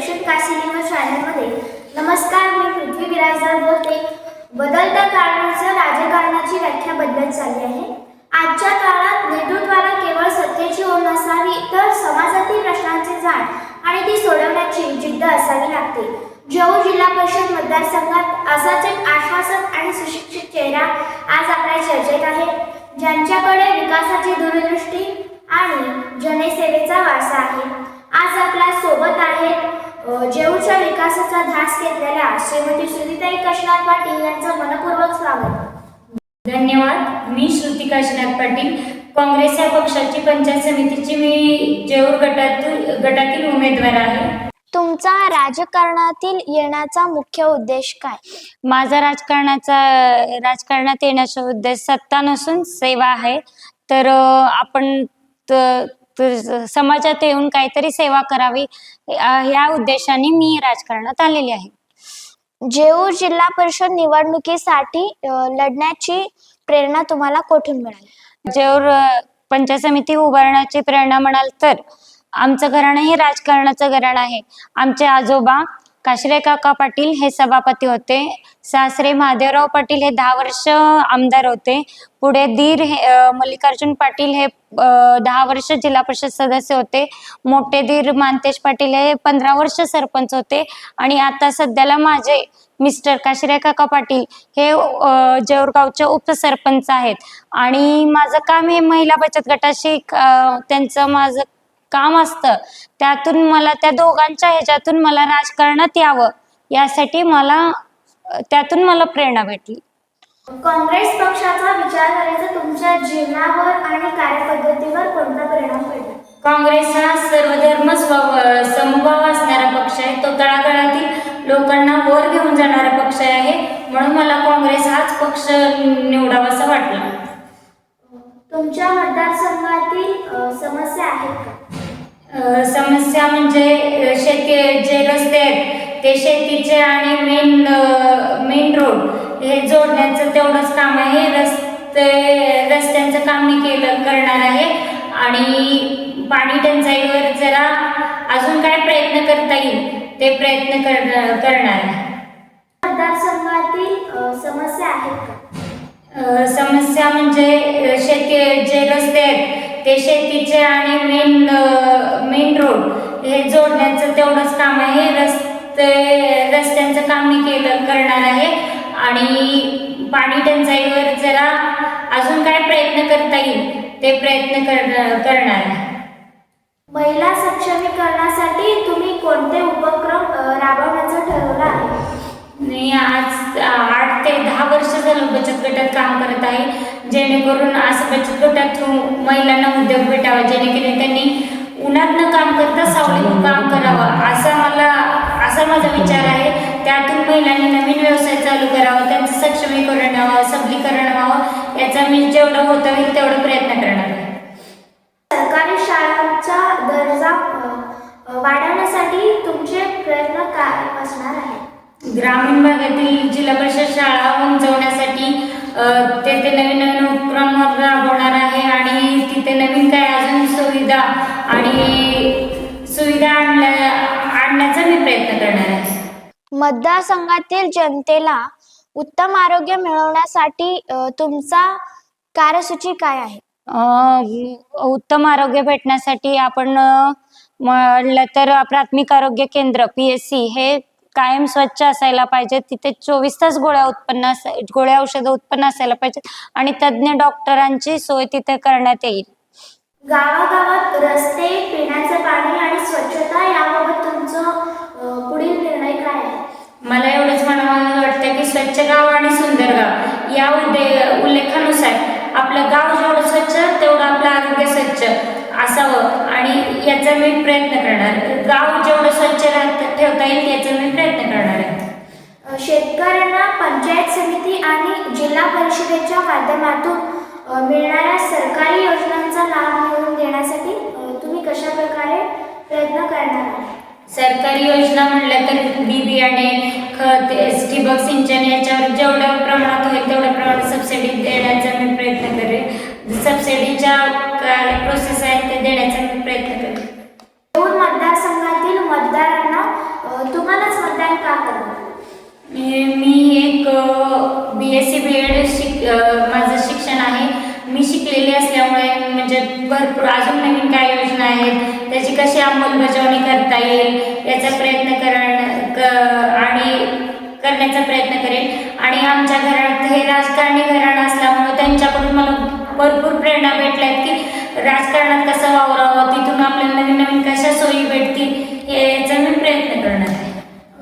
दक्षिण काशी न्यूज चॅनलमध्ये नमस्कार. मी पृथ्वी बिराजदार बोलते. बदलत्या काळानुसार राजकारणाची व्याख्या बदलत चालली आहे. आजच्या काळात नेतृत्वाला केवळ सत्तेची ओढ नसावी, तर समाजातील प्रश्नांची जाण आणि ती सोडवण्याची जिद्द असावी लागते. जेऊर जिल्हा परिषद मतदारसंघात असाच एक आश्वासक आणि सुशिक्षित चेहरा आज आपल्या चर्चेत आहे, ज्यांच्याकडे विकासाची दूरदृष्टी आणि जनसेवेचा वारसा आहे. आज आपल्या सोबत आहेत जेऊरच्या विकासाचा ध्यास घेतलेल्या श्रीमती श्रुतिताई काशीनाथ पाटील यांचं मनपूर्वक स्वागत. धन्यवाद. मी श्रुती काशीनाथ पाटील, काँग्रेस या पक्षाची पंचायत समितीची मी जेऊर गटातील उमेदवार आहे. तुमचा राजकारणातील येण्याचा मुख्य उद्देश काय? माझा राजकारणात येण्याचा उद्देश सत्ता नसून सेवा आहे. तर आपण समाजात येऊन काहीतरी सेवा करावी या उद्देशाने मी राजकारणात आलेली आहे. जेऊर जिल्हा परिषद निवडणुकीसाठी लढण्याची प्रेरणा तुम्हाला कुठून मिळाली? जेऊर पंचायत समिती उभारण्याची प्रेरणा म्हणाल तर आमचं घराणं हे राजकारणाचं घराणं आहे. आमचे आजोबा काशीराय काका पाटील हे सभापती होते. सासरे महादेवराव पाटील हे 10 वर्ष आमदार होते. पुढे दीर हे मल्लिकार्जुन पाटील हे 10 वर्ष जिल्हा परिषद सदस्य होते. मोठे दीर मानतेश पाटील हे 15 वर्ष सरपंच होते. आणि आता सध्याला माझे मिस्टर काशीराय काका पाटील हे जेऊरगावचे उपसरपंच आहेत. आणि माझं काम हे महिला बचत गटाशी त्यांचं माझं काम असतं. त्यातून मला त्या दोघांच्या ह्याच्यातून मला राजकारणात यावं यासाठी त्यातून मला प्रेरणा भेटली. काँग्रेस पक्षाचा विचार करायचा तुमच्या जीवनावर आणि कार्यपद्धतीवर कोणता परिणाम पडला? काँग्रेस हा सर्वधर्म समभाव असणारा पक्ष आहे. तो तळागाळातील लोकांना वर घेऊन जाणारा पक्ष आहे. म्हणून मला काँग्रेस हाच पक्ष निवडावासा वाटला. तुमच्या मतदारसंघातील समस्या आहेत का? समस्या म्हणजे जे रस्ते आहेत ते शेतीचे आणि मेन रोड हे जोडण्याचं तेवढंच काम आहे. रस्त्यांचं काम मी करणार आहे. आणि पाणी टंचाईवर जरा अजून काय प्रयत्न करता येईल ते प्रयत्न करणार आहे. मतदारसंघातील समस्या आहेत का? समस्या म्हणजे जे रस्ते आहेत ते शेतीचे आणि मेन रोड हे जोडण्याचं तेवढंच काम आहे. रस्त्यांचं काम मी करणार आहे. आणि पाणी टंचाईवर जरा अजून काय प्रयत्न करता येईल ते प्रयत्न करणार आहे. महिला सक्षमीकरणासाठी तुम्ही कोणते उपक्रम राबवण्याचं ठरवलं आहे? मी आज 8 ते 10 वर्ष झालं बचत गटात काम करत आहे. जेणेकरून असं बचत गटात थ्रू महिलांना उद्योग भेटावा, जेणेकरून त्यांनी उन्हात न काम करता सावलीत काम करावं असा माझा विचार आहे. त्यातून महिलांनी नवीन व्यवसाय चालू करावा, त्यांचं सक्षमीकरण व्हावं, सबलीकरण व्हावं, याचा मी जेवढं होता येईल तेवढं प्रयत्न करणार आहे. सरकारी शाळांचा दर्जा वाढवण्यासाठी तुमचे प्रयत्न काय असणार आहे? ग्रामीण भागातील जिल्हा परिषद शाळा उंचावण्यासाठी ते नवीन उपक्रम राबवणार आहे. आणि तिथे नवीन काय अजून सुविधा आणण्याचा मी प्रयत्न करणार आहे. मतदारसंघातील जनतेला उत्तम आरोग्य मिळवण्यासाठी तुमचा कार्यसूची काय आहे? उत्तम आरोग्य भेटण्यासाठी आपण म्हणलं तर प्राथमिक आरोग्य केंद्र PSC हे कायम स्वच्छ असायला पाहिजे. तिथे 24 तास गोळ्या औषधं उत्पन्न असायला पाहिजे. आणि तज्ज्ञ डॉक्टरांची सोय तिथे करण्यात येईल. गावागावात रस्ते, पिण्याचं पाणी आणि स्वच्छता याबाबत तुमचं पुढील निर्णय काय आहे? मला एवढंच म्हणावं वाटतं की स्वच्छ गाव आणि सुंदर गाव या उल्लेखानुसार आपलं गाव जेवढं स्वच्छ तेवढं आपलं आरोग्य स्वच्छ असावं. आणि याचा मी प्रयत्न करणार. गाव जेवढं स्वच्छ ठेवता येईल याचा मी प्रयत्न करणार आहे. शेतकऱ्यांना पंचायत समिती आणि जिल्हा परिषदेच्या माध्यमातून मिळणाऱ्या सरकारी योजनांचा लाभ मिळवून देण्यासाठी तुम्ही कशा प्रकारे प्रयत्न करणार आहात? सरकारी योजना म्हणलं तर बियाणे, खत, ठिबक सिंचन याच्यावर जेवढ्या प्रमाणात होईल तेवढ्या प्रमाणात सबसिडी देण्याचा मी प्रयत्न करेन. सबसिडीच्या प्रोसेस आहे ते देण्याचा मी प्रयत्न करेन. जेऊर मतदारसंघातील मतदारांना अजून नवीन काय योजना आहेत त्याची कशी अंमलबजावणी करता येईल याचा प्रयत्न आणि करण्याचा प्रयत्न करेन. आणि आमच्या घरात हे राजकारणी घराणं असल्यामुळे त्यांच्याकडून मला भरपूर प्रेरणा भेटल्यात की राजकारणात कसं वावरावं, तिथून आपल्याला नवीन नवीन कशा सोयी भेटतील याचा मी प्रयत्न करणार आहे.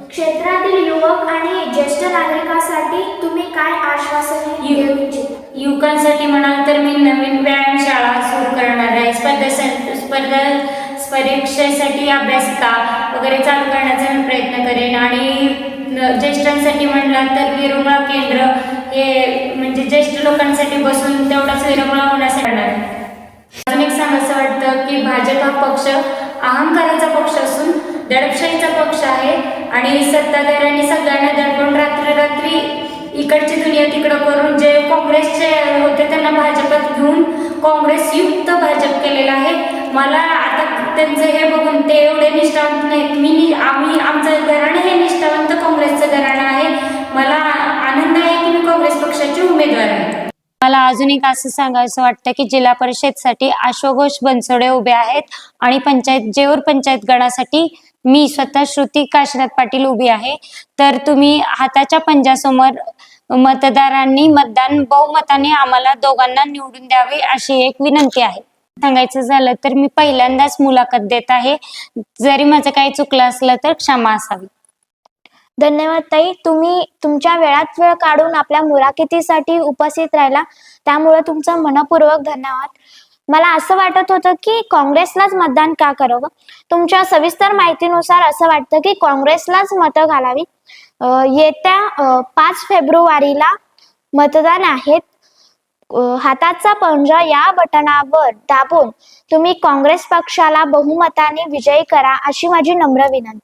क्षेत्रातील युवक आणि ज्येष्ठ नागरिकांसाठी तुम्ही काय आश्वासन देऊ इच्छिता? युवकांसाठी म्हणाल तर मी नवीन व्यायामशाळा सुरू करणार आहे. परीक्षेसाठी अभ्यासिका वगैरे चालू करण्याचा मी प्रयत्न करेन. आणि ज्येष्ठांसाठी म्हणलं तर विरंगुळा केंद्र हे म्हणजे ज्येष्ठ लोकांसाठी बसून तेवढाच विरंगुळा होण्यासाठी करणार आहे. अजून एक सांगायचं वाटतं की भाजप हा पक्ष अहंकाराचा पक्ष असून दडपशाहीचा पक्ष आहे आणि सत्ताधाऱ्यांनी सगळ्यांना दडपून रात्री इकडची दुनिया तिकडं करून जे काँग्रेसचे होते त्यांना भाजपात घेऊन काँग्रेस युक्त भाजप केलेला आहे. मला आता त्यांचं हे बघून ते एवढे निष्ठावंत नाहीत. आमचं घराणं हे निष्ठावंत काँग्रेसचं घराणं आहे. मला आनंद आहे की मी काँग्रेस पक्षाची उमेदवार आहे. मला अजून एक असं सांगायचं वाटतं की जिल्हा परिषदसाठी अश्वघोष बनसोडे उभे आहेत आणि जेऊर पंचायत गणासाठी मी स्वतः श्रुती काशीनाथ पाटील उभी आहे. तर तुम्ही हाताच्या पंजासमोर मतदारांनी मतदान बहुमताने आम्हाला दोघांना निवडून द्यावे अशी एक विनंती आहे. सांगायचं झालं तर मी पहिल्यांदाच मुलाखत देत आहे. जरी माझं काही चुकलं असलं तर क्षमा असावी. धन्यवाद ताई, तुम्ही तुमच्या वेळात वेळ काढून आपल्या मुलाखतीसाठी उपस्थित राहिला त्यामुळे तुमचं मनपूर्वक धन्यवाद. मला असं वाटत होतं की काँग्रेसलाच मतदान का करावं. तुमच्या सविस्तर माहितीनुसार असं वाटतं की काँग्रेसलाच मतं घालावी. येत्या 5 फेब्रुवारीला मतदान आहेत. हाताचा पंजा या बटनावर दाबून तुम्ही काँग्रेस पक्षाला बहुमताने विजयी करा अशी माझी नम्र विनंती.